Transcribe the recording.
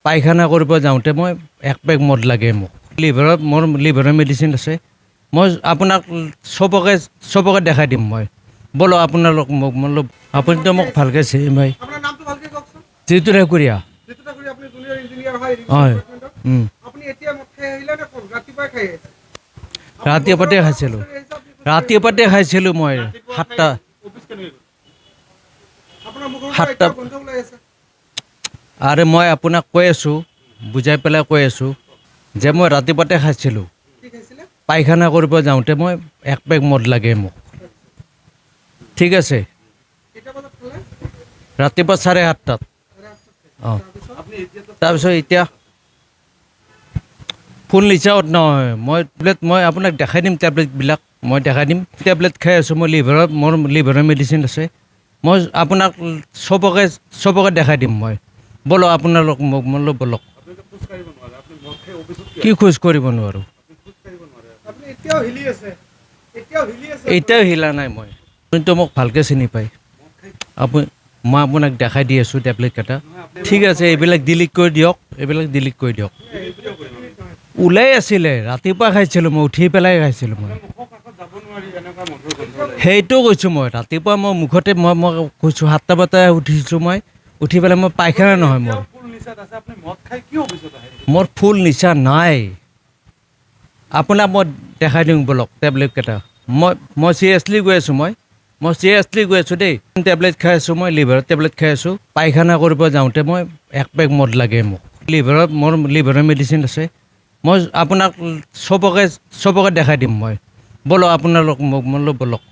পায়খানা কৰিব যাওঁতে মই এক পেক মদ লাগে মোক। লিভাৰত মোৰ লিভাৰৰ মেডিচিন আছে। মই আপোনাক চবকে দেখাই দিম মই। ব'লক আপোনালোক মোক আপুনিতো মোক ভালকৈ চিনি পায়। আপোনাৰ নামটো ভালকে কওকচোন। যিটো ঠাকুৰীয়া। যিটো ঠাকুৰীয়া, আপুনি জুনিয়ৰ ইঞ্জিনিয়াৰ হয় হয়। আপুনি এতিয়া মদ খাই আহিলে নে কোন ৰাতিপুৱাই খাই আহিছে? ৰাতিপুৱাতে খাইছিলোঁ। ৰাতিপুৱাতে খাইছিলোঁ মই 7টা। আপোনাৰ মুখৰ পৰা 7টা। এতিয়া গোন্ধ ওলাই আছে। আৰে মই আপোনাক কৈ আছোঁ, বুজাই পেলাই কৈ আছোঁ যে মই ৰাতিপুৱাতে খাইছিলোঁ। কি খাইছিলে? পায়খানা কৰিব যাওঁতে মই এক পেক মদ লাগে মোক। ঠিক আছে। কেইটা বজাত খালে? ৰাতিপুৱা 7:30টাত। অঁ, তাৰপিছত এতিয়া ফুল নিচাত নহয়, মই আপোনাক দেখাই দিম টেবলেটবিলাক। মই দেখাই দিম টেবলেট খাই আছোঁ মই। মোৰ লিভাৰৰ মেডিচিন আছে। মই আপোনাক চবকে দেখাই দিম মই। ব'লক আপোনালোক মোক ব'লক। কি খোজ কৰিব নোৱাৰোঁ? আপুনি এতিয়াও হিলি আছে। এতিয়াও হিলা নাই মই। আপুনিতো মোক ভালকৈ চিনি পায়। মই আপোনাক দেখাই দি আছোঁ টেবলেটকেইটা। ঠিক আছে, এইবিলাক ডিলিট কৰি দিয়ক। ওলাই আছিলে, ৰাতিপুৱা খাইছিলোঁ মই, উঠি পেলাই খাইছিলোঁ মই। সেইটো কৈছোঁ মই। ৰাতিপুৱা মই মুখতে মই কৈছোঁ 7টা বজাত উঠিছোঁ মই। উঠি পেলাই মই পায়খানা নহয় মোৰ। মোৰ ফুল নিচা নাই। আপোনাক মই দেখাই দিওঁ ব'লক টেবলেটকেইটা। মই চিৰিয়াছলি গৈ আছোঁ দেই। টেবলেট খাই আছোঁ মই, লিভাৰৰ টেবলেট খাই আছোঁ। পায়খানা কৰিব যাওঁতে মই এক পেক মদ লাগে মোক। মোৰ লিভাৰৰ মেডিচিন আছে। মই আপোনাক চবকে দেখাই দিম মই। ব'লক আপোনালোক মোক ব'লক।